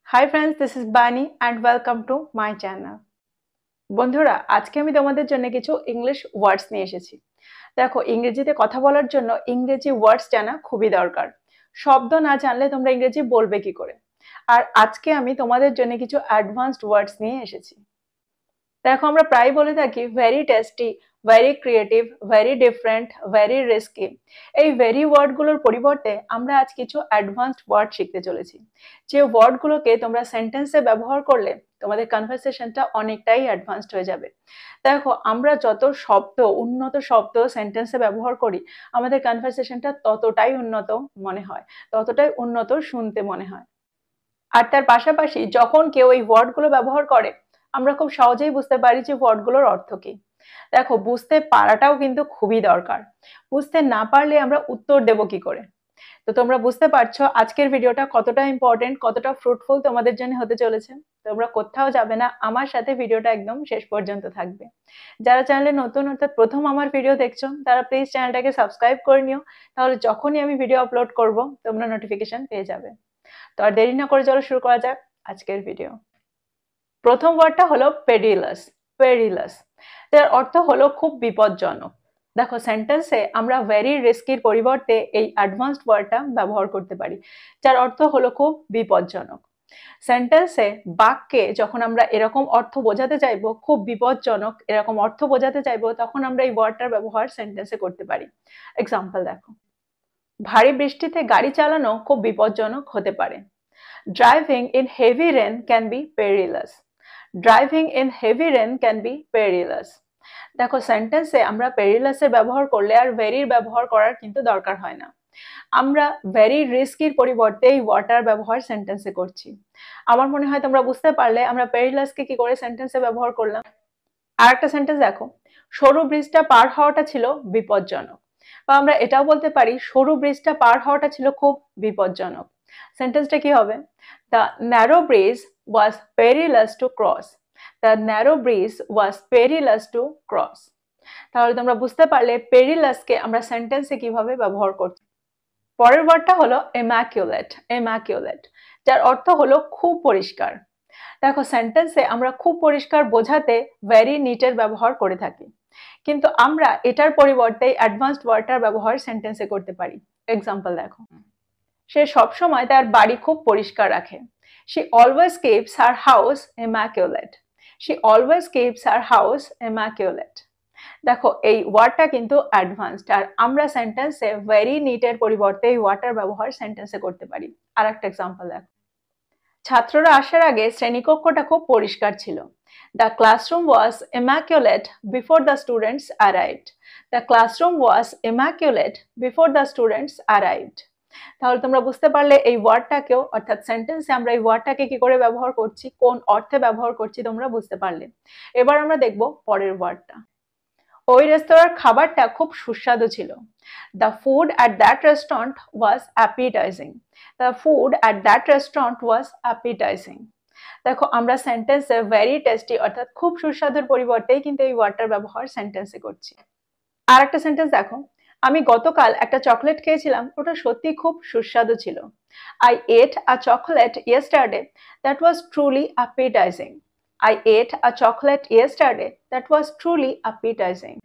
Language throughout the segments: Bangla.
Hi friends, this is Bani and welcome to my channel. বন্ধুরা, আজকে আমি তোমাদের জন্য কিছু ইংলিশ ওয়ার্ডস নিয়ে এসেছি। দেখো, ইংরেজিতে কথা বলার জন্য ইংরেজি ওয়ার্ডস জানা খুবই দরকার। শব্দ না জানলে তোমরা ইংরেজি বলবে কি করে? আর আজকে আমি তোমাদের জন্য কিছু অ্যাডভান্সড ওয়ার্ডস নিয়ে এসেছি। দেখো, আমরা প্রায় বলে থাকি very tasty, very creative, very different, very risky. এই ভেরি ওয়ার্ডগুলোর পরিবর্তে আমরা আজ কিছু অ্যাডভান্সড ওয়ার্ড শিখতে চলেছি, যে ওয়ার্ডগুলোকে তোমরা সেন্টেন্সে ব্যবহার করলে তোমাদের কনভারসেশনটা অনেকটাই অ্যাডভান্সড হয়ে যাবে। দেখো, আমরা যত উন্নত শব্দ সেন্টেন্সে ব্যবহার করি, আমাদের কনভারসেশনটা ততটাই উন্নত মনে হয়, ততটাই উন্নত শুনতে মনে হয়। আর তার পাশাপাশি যখন কেউ এই ওয়ার্ডগুলো ব্যবহার করে, আমরা খুব সহজেই বুঝতে পারি যে ওয়ার্ডগুলোর অর্থ কি। দেখো, বুঝতে পারাটাও কিন্তু খুবই দরকার। বুঝতে না পারলে আমরা উত্তর দেব কি করে? তো তোমরা বুঝতে পারছো আজকের ভিডিওটা কতটা ইম্পর্টেন্ট, কতটা ফ্রুটফুল তোমাদের জন্য হতে চলেছে। তোমরা কোথাও যাবে না, আমার সাথে ভিডিওটা একদম শেষ পর্যন্ত থাকবে। যারা চ্যানেলে নতুন, অর্থাৎ প্রথম আমার ভিডিও দেখছো, তারা প্লিজ চ্যানেলটাকে সাবস্ক্রাইব করে নিও। তাহলে যখনই আমি ভিডিও আপলোড করব, তোমরা নোটিফিকেশন পেয়ে যাবে। তো আর দেরি না করে চলো শুরু করা যাক আজকের ভিডিও। প্রথম ওয়ার্ডটা হলো পেরিলাস। পেরিলাস, যার অর্থ হলো খুব বিপজ্জনক। দেখো, সেন্টেন্সে আমরা ভেরি রিস্কির পরিবর্তে এই অ্যাডভান্সড ওয়ার্ডটা ব্যবহার করতে পারি, যার অর্থ হলো খুব বিপজ্জনক। সেন্টেন্সে বাক্যে যখন আমরা এরকম অর্থ বোঝাতে চাইবো, খুব বিপজ্জনক এরকম অর্থ বোঝাতে চাইবো, তখন আমরা এই ওয়ার্ডটার ব্যবহার সেন্টেন্সে করতে পারি। এক্সাম্পল দেখো, ভারী বৃষ্টিতে গাড়ি চালানো খুব বিপজ্জনক হতে পারে। Driving in heavy rain can be perilous. Driving in heavy rain can be perilous. দেখো, সেন্টেন্সে আমরা পেরিলাস এর ব্যবহার করলে আর ভেরির ব্যবহার করার কিন্তু দরকার হয় না। আমরা ভেরি রিস্কির পরিবর্তে এই ওয়াটার ব্যবহার সেন্টেন্সে করছি। আমার মনে হয় তোমরা বুঝতে পারলে আমরা পেরিলাসকে কি করে সেন্টেন্সে ব্যবহার করলাম। আর একটা সেন্টেন্স দেখো, সরু ব্রিজটা পার হওয়াটা ছিল বিপজ্জনক। বা আমরা এটাও বলতে পারি সরু ব্রিজটা পার হওয়াটা ছিল খুব বিপজ্জনক। সেন্টেন্সটা কি হবে? The narrow bridge was perilous to cross. The narrow bridge was perilous to cross. তাহলে তোমরা বুঝতে পারলে পেরিলাসকে আমরা সেন্টেন্সে কিভাবে ব্যবহার করছি। পরের ওয়ার্ডটা হলো ইম্যাকুলেট। ইম্যাকুলেট, যার অর্থ হলো খুব পরিষ্কার। দেখো, সেন্টেন্সে আমরা খুব পরিষ্কার বোঝাতে ভেরি নিটের ব্যবহার করে থাকি, কিন্তু আমরা এটার পরিবর্তে অ্যাডভান্সড ওয়ার্ডটার ব্যবহার সেন্টেন্সে করতে পারি। এক্সাম্পল দেখো, সে সবসময় তার বাড়ি খুব পরিষ্কার রাখে। She always keeps her house immaculate. She always keeps her house immaculate. দেখো, এই ওয়ার্ডটা কিন্তু অ্যাডভান্সড, আর আমরা সেন্টেন্সে ভেরি নিটের পরিবর্তে এই ওয়ার্ডটার ব্যবহার সেন্টেন্সে করতে পারি। আর একটা এক্সাম্পল দেখো, ছাত্ররা আসার আগে শ্রেণীকক্ষটা খুব পরিষ্কার ছিল। The classroom was immaculate before the students arrived. The classroom was immaculate before the students arrived. তাহলে তোমরা বুঝতে পারলে এই ওয়ার্ডটাকেও, অর্থাৎ সেন্টেন্সে আমরা এই ওয়ার্ডটাকে কি করে ব্যবহার করছি, কোন অর্থে ব্যবহার করছি, তোমরা বুঝতে পারলে। এবার আমরা দেখব পরের ওয়ার্ডটা। ওই রেস্তোরাঁর খাবারটা খুব সুস্বাদু ছিল। The food at that restaurant was appetizing. The food at that restaurant was appetizing. দেখো, আমরা সেন্টেন্সে ভেরি টেস্টি অর্থাৎ খুব সুস্বাদুর পরিবর্তেই কিন্তু এই ওয়ার্ডটার ব্যবহার সেন্টেন্সে করছি। আর একটা সেন্টেন্স দেখো, আমি গতকাল একটা চকলেট খেয়েছিলাম, ওটা সত্যি খুব সুস্বাদু ছিল। I ate a chocolate yesterday that was truly appetizing. I ate a chocolate yesterday that was truly appetizing.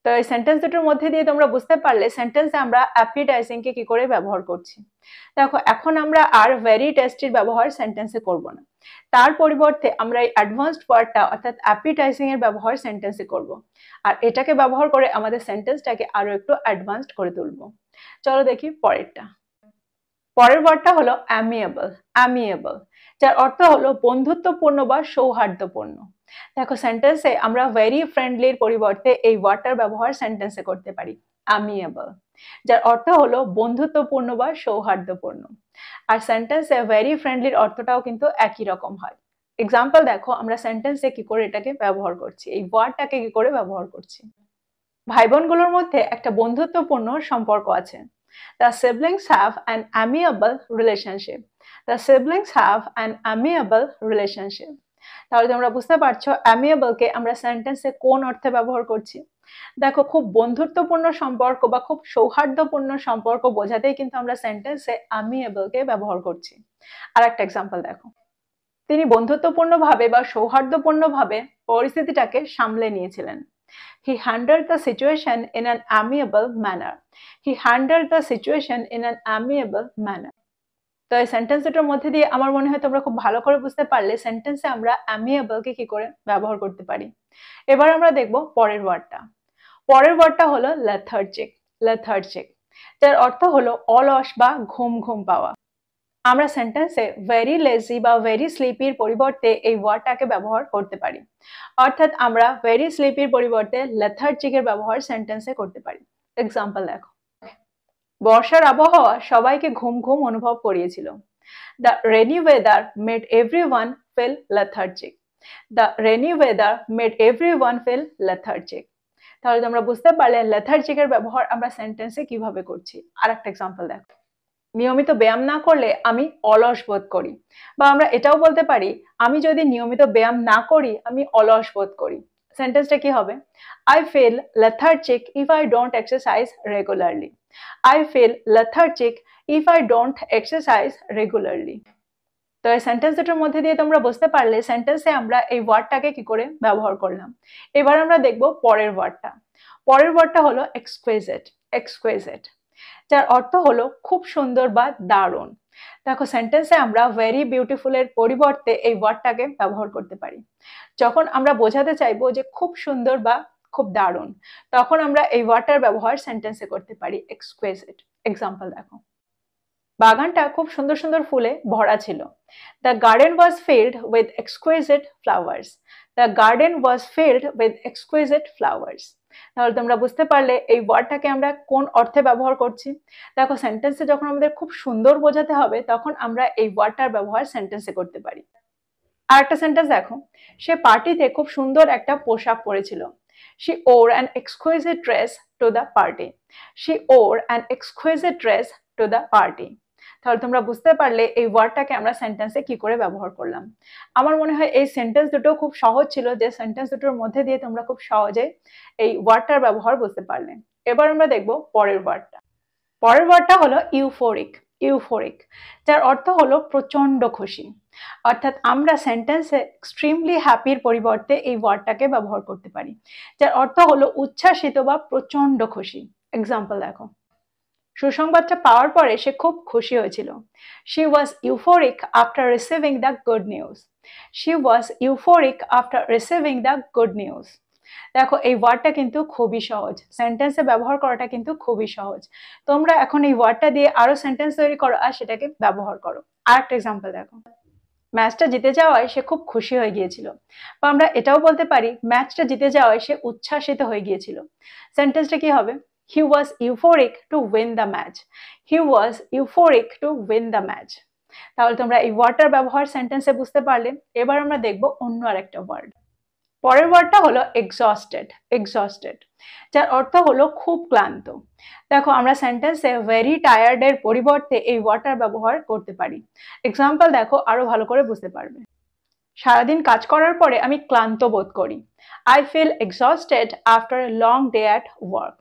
তো এই সেন্টেন্স দুটোর মধ্যে দিয়ে তোমরা বুঝতে পারলে সেন্টেন্সে আমরা অ্যাপিটাইজিং কে কি করে ব্যবহার করছি। দেখো, এখন আমরা আর ভেরি টেস্টির ব্যবহার সেন্টেন্সে করব না, তার পরিবর্তে আমরা এই অ্যাডভান্সড ওয়ার্ডটা অর্থাৎ অ্যাপিটাইজিং এর ব্যবহার সেন্টেন্সে করব, আর এটাকে ব্যবহার করে আমাদের সেন্টেন্সটাকে আরো একটু অ্যাডভান্সড করে তুলব। চলো দেখি পরেরটা। পরের ওয়ার্ডটা হলো অ্যামিয়েবল। অ্যামিয়েবল, যার অর্থ হলো বন্ধুত্বপূর্ণ বা সৌহার্দ্যপূর্ণ। দেখো, সেন্টেন্সে আমরা ভেরি ফ্রেন্ডলির পরিবর্তে এই ওয়ার্ডটার ব্যবহার সেন্টেন্সে করতে পারি, অ্যামিয়েবল, যার অর্থ হলো বন্ধুত্বপূর্ণ বা সৌহার্দ্যপূর্ণ। আর সেন্টেন্সে ভেরি ফ্রেন্ডলির অর্থটাও কিন্তু একই রকম হয়। এক্সাম্পল দেখো, আমরা সেন্টেন্সে কি করে এটাকে ব্যবহার করছি, এই ওয়ার্ডটাকে কি করে ব্যবহার করছি। ভাই বোনগুলোর মধ্যে একটা বন্ধুত্বপূর্ণ সম্পর্ক আছে। The siblings have an amiable relationship. The siblings have an amiable relationship. তাহলে তোমরা বুঝতে পারছো অ্যামিয়েবলকে আমরা সেন্টেন্সে কোন অর্থে ব্যবহার করছি। দেখো, খুব বন্ধুত্বপূর্ণ সম্পর্ক বা খুব সৌহার্দ্যপূর্ণ সম্পর্ক বোঝাতেই কিন্তু আমরা সেন্টেন্সে অ্যামিয়েবলকে ব্যবহার করছি। আর একটা এক্সাম্পল দেখো, তিনি বন্ধুত্বপূর্ণভাবে বা সৌহার্দ্যপূর্ণভাবে পরিস্থিতিটাকে সামলে নিয়েছিলেন। He handled the situation in an amiable manner. He handled the situation in an amiable manner. তো এই সেন্টেন্স দুটোর মধ্যে দিয়ে আমার মনে হয় তোমরা খুব ভালো করে বুঝতে পারলে সেন্টেন্সে আমরা অ্যামিয়েবল কে কি করে ব্যবহার করতে পারি। এবার আমরা দেখব পরের ওয়ার্ডটা। পরের ওয়ার্ডটা হলো লেথার্জিক। লেথার্জিক, যার অর্থ হলো অলস বা ঘুম ঘুম পাওয়া। আমরা সেন্টেন্সে ভেরি লেজি বা ভেরি স্লিপির পরিবর্তে এই ওয়ার্ডটাকে ব্যবহার করতে পারি। অর্থাৎ আমরা ভেরি স্লিপির পরিবর্তে লেথার্জিকের ব্যবহার সেন্টেন্সে করতে পারি। এক্সাম্পল দেখো, বর্ষার আবহাওয়া সবাইকে ঘুম ঘুম অনুভব করিয়েছিল। The rainy weather made everyone feel lethargic. The rainy weather made everyone feel lethargic. তাহলে তোমরা বুঝতে পারলে লেথার্জিকের ব্যবহার আমরা সেন্টেন্সে কিভাবে করছি। আরেকটা এক্সাম্পল দেখো, নিয়মিত ব্যায়াম না করলে আমি অলস বোধ করি। বা আমরা এটাও বলতে পারি, আমি যদি নিয়মিত ব্যায়াম না করি আমি অলস বোধ করি। সেন্টেন্সটা কি হবে? I feel lethargic if I don't exercise regularly. I feel lethargic if I don't exercise regularly. তো এই সেন্টেন্স দুটোর মধ্যে দিয়ে তোমরা বুঝতে পারলে সেন্টেন্সে আমরা এই ওয়ার্ডটাকে কি করে ব্যবহার করলাম। এবার আমরা দেখব পরের ওয়ার্ডটা। পরের ওয়ার্ডটা হলো এক্সকুইজিট। এক্সকুইজিট, যার অর্থ হলো খুব সুন্দর বা দারুণ। দেখো সেন্টেন্সে আমরা ভেরি বিউটিফুল এর পরিবর্তে এই ওয়ার্ডটাকে ব্যবহার করতে পারি। যখন আমরা বোঝাতে চাইবো যে খুব সুন্দর বা খুব দারুণ, তখন আমরা এই ওয়ার্ডটার ব্যবহার সেন্টেন্সে করতে পারি এক্সকুইজিট। এক্সাম্পল দেখো, বাগানটা খুব সুন্দর সুন্দর ফুলে ভরা ছিল। The garden was filled with exquisite flowers. The garden was filled with exquisite flowers. তাহলে তোমরা বুঝতে পারলে এই ওয়ার্ডটাকে আমরা কোন অর্থে ব্যবহার করছি। দেখো সেন্টেন্সে যখন আমাদের খুব সুন্দর বোঝাতে হবে তখন আমরা এই ওয়ার্ডটার ব্যবহার সেন্টেন্সে করতে পারি। আর একটা সেন্টেন্স দেখো, সে পার্টিতে খুব সুন্দর একটা পোশাক পরেছিল। She wore an exquisite dress to the party. She wore an exquisite dress to the party. তাহলে তোমরা বুঝতে পারলে এই ওয়ার্ডটাকে আমরা সেন্টেন্সে কি করে ব্যবহার করলাম। আমার মনে হয় এই সেন্টেন্স দুটো খুব সহজ ছিল, যে সেন্টেন্স দুটোর মধ্যে দিয়ে তোমরা খুব সহজে এই ওয়ার্ডটার ব্যবহার বুঝতে পারলে। এবার আমরা দেখব পরের ওয়ার্ডটা। পরের ওয়ার্ডটা হলো ইউফোরিক। ইউফোরিক, যার অর্থ হলো প্রচন্ড খুশি। অর্থাৎ আমরা সেন্টেন্সে এক্সট্রিমলি হ্যাপির পরিবর্তে এই ওয়ার্ডটাকে ব্যবহার করতে পারি, যার অর্থ হলো উচ্ছ্বাসিত বা প্রচন্ড খুশি। এক্সাম্পল দেখো, সুসংবাদটা পাওয়ার পরে সে খুব খুশি হয়েছিল। She was euphoric after receiving the good news. She was euphoric after receiving the good news. দেখো এই ওয়ার্ডটা কিন্তু খুবই সহজ, সেন্টেন্সে ব্যবহার করাটা কিন্তু খুবই সহজ। তোমরা এখন এই ওয়ার্ডটা দিয়ে আরো সেন্টেন্স তৈরি করো আর সেটাকে ব্যবহার করো। আরেকটা এক্সাম্পল দেখো, ম্যাচটা জিতে যাওয়ায় সে খুব খুশি হয়ে গিয়েছিল। বা আমরা এটাও বলতে পারি ম্যাচটা জিতে যাওয়ায় সে উচ্ছ্বাসিত হয়ে গিয়েছিল। সেন্টেন্সটা কি হবে? He was euphoric to win the match. He was euphoric to win the match. তাহলে তোমরা এই ওয়ার্ডটার ব্যবহার সেন্টেন্সে বুঝতে পারলে। এবার আমরা দেখব অন্য আরেকটা ওয়ার্ড। পরের ওয়ার্ডটা হলো এক্সস্টেড। এক্সস্টেড, যার অর্থ হলো খুব ক্লান্ত। দেখো আমরা সেন্টেন্সে ভেরি টায়ার্ড এর পরিবর্তে এই ওয়ার্ডটার ব্যবহার করতে পারি। এক্সাম্পল দেখো, আরো ভালো করে বুঝতে পারবে। সারাদিন কাজ করার পরে আমি ক্লান্ত বোধ করি। I feel exhausted after a long day at work.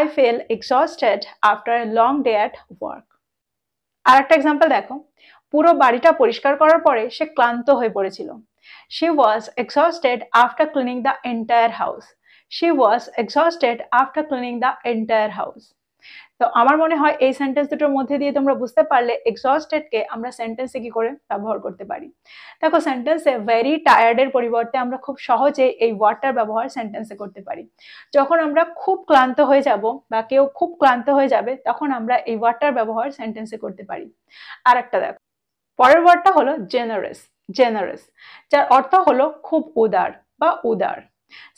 I feel exhausted after a long day at work. আরেকটা এক্সাম্পল দেখো, পুরো বাড়িটা পরিষ্কার করার পরে সে ক্লান্ত হয়ে পড়েছিল। She was exhausted after cleaning the entire house. She was exhausted after cleaning the entire house. তো আমার মনে হয় এই সেন্টেন্স দুটোর মধ্যে দিয়ে তোমরা বুঝতে পারলে এক্সস্টেড কে আমরা সেন্টেন্সে কি করে ব্যবহার করতে পারি। দেখো সেন্টেন্সে ভেরি টায়ার্ড এর পরিবর্তে আমরা খুব সহজে এই ওয়ার্ডটার ব্যবহার সেন্টেন্সে করতে পারি। যখন আমরা খুব ক্লান্ত হয়ে যাব বা কেউ খুব ক্লান্ত হয়ে যাবে তখন আমরা এই ওয়ার্ডটার ব্যবহার সেন্টেন্সে করতে পারি। আর একটা দেখো, পরের ওয়ার্ডটা হলো জেনারেস। জেনারেস, যার অর্থ হলো খুব উদার বা উদার।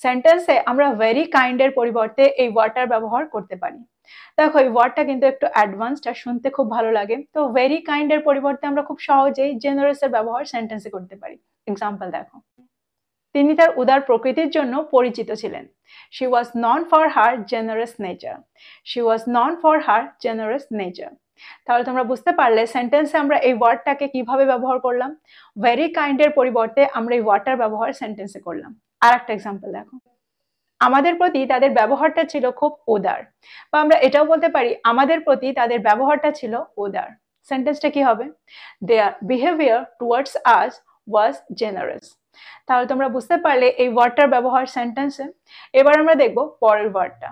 সেন্টেন্সে আমরা ভেরি কাইন্ড এর পরিবর্তে এই ওয়ার্ডটার ব্যবহার করতে পারি। দেখো এই ওয়ার্ডটা কিন্তু একটু অ্যাডভান্সড আর শুনতে খুব ভালো লাগে। তো ভেরি কাইন্ড এর পরিবর্তে আমরা খুব সহজেই জেনারেস এর ব্যবহার সেন্টেন্সে করতে পারি। এক্সাম্পল দেখো, তিনি তার উদার প্রকৃতির জন্য পরিচিত ছিলেন। She was known for her generous nature. She was known for her generous nature. তাহলে তোমরা বুঝতে পারলে সেন্টেন্সে আমরা এই ওয়ার্ডটাকে কিভাবে ব্যবহার করলাম। ভেরি কাইন্ড এর পরিবর্তে আমরা এই ওয়ার্ডটার ব্যবহার সেন্টেন্সে করলাম। আর একটা এক্সাম্পল দেখো, আমাদের প্রতি তাদের ব্যবহারটা ছিল খুব উদার। বা আমরা এটাও বলতে পারি আমাদের প্রতি তাদের ব্যবহারটা ছিল উদার। সেন্টেন্সটা কি হবে? Their behavior towards us was generous. তাহলে তোমরা বুঝতে পারলে এই ওয়ার্ডটার ব্যবহার সেন্টেন্সে। এবার আমরা দেখব পরের ওয়ার্ডটা।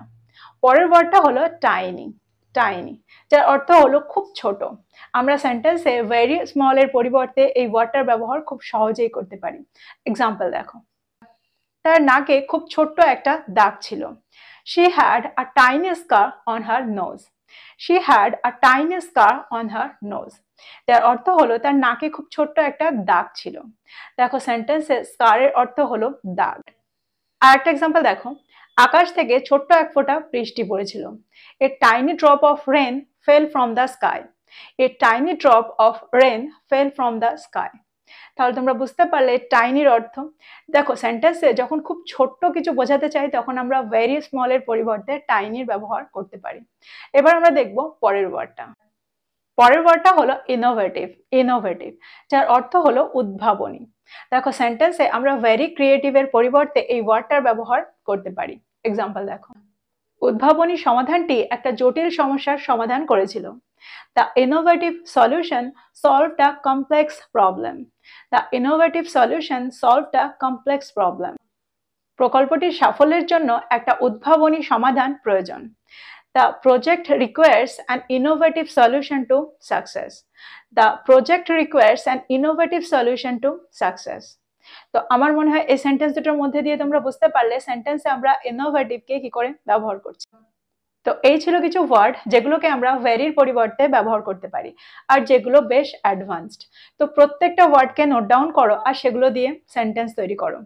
পরের ওয়ার্ডটা হলো টাইনি। টাইনি, যার অর্থ হলো খুব ছোট। আমরা সেন্টেন্সে ভেরি স্মল এর পরিবর্তে এই ওয়ার্ডটার ব্যবহার খুব সহজেই করতে পারি। এক্সাম্পল দেখো, তার নাকে খুব ছোট্ট একটা দাগ ছিল। She had a tiny scar on her nose. She had a tiny scar on her nose. তার অর্থ হলো তার নাকে খুব ছোট্ট একটা দাগ ছিল। দেখো সেন্টেন্সে স্কারের অর্থ হলো দাগ। আর একটা এক্সাম্পল দেখো, আকাশ থেকে ছোট্ট এক ফোঁটা বৃষ্টি পড়েছিল। A tiny drop of rain fell from the sky. A tiny drop of rain fell from the sky. তাহলে তোমরা বুঝতে পারলে টাইনির অর্থ। দেখো সেন্টেন্সে যখন খুব ছোট্ট কিছু বোঝাতে চাই তখন আমরা ভেরি স্মল এর পরিবর্তে টাইনির ব্যবহার করতে পারি। এবার আমরা দেখব পরের ওয়ার্ডটা। পরের ওয়ার্ডটা হলো ইনোভেটিভ। ইনোভেটিভ, যার অর্থ হলো উদ্ভাবনী। দেখো সেন্টেন্সে আমরা ভেরি ক্রিয়েটিভ এর পরিবর্তে এই ওয়ার্ডটার ব্যবহার করতে পারি। এক্সাম্পল দেখো, উদ্ভাবনী সমাধানটি একটা জটিল সমস্যার সমাধান করেছিল। The innovative solution solved a complex problem. The innovative solution solved a complex problem. প্রকল্পটির সাফল্যের জন্য একটা উদ্ভাবনী সমাধান প্রয়োজন। The project requires an innovative solution to success. The project requires an innovative solution to success. তো আমার মনে হয় এই সেন্টেন্স দুটোর মধ্যে দিয়ে তোমরা বুঝতে পারলে সেন্টেন্সে আমরা ইনোভেটিভকে কি করে ব্যবহার করছি। তো এই ছিল কিছু ওয়ার্ড যেগুলোকে আমরা ভেরির পরিবর্তে ব্যবহার করতে পারি আর যেগুলো বেশ অ্যাডভান্সড। তো প্রত্যেকটা ওয়ার্ডকে নোট ডাউন করো আর সেগুলো দিয়ে সেন্টেন্স তৈরি করো।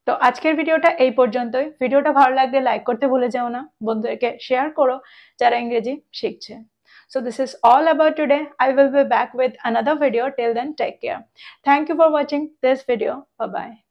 তো আজকের ভিডিওটা এই পর্যন্তই। ভিডিওটা ভালো লাগলে লাইক করতে ভুলে যেও না, বন্ধুদেরকে শেয়ার করো যারা ইংরেজি শিখছে। So this is all about today. I will be back with another video. Till then, take care. Thank you for watching this video. Bye bye.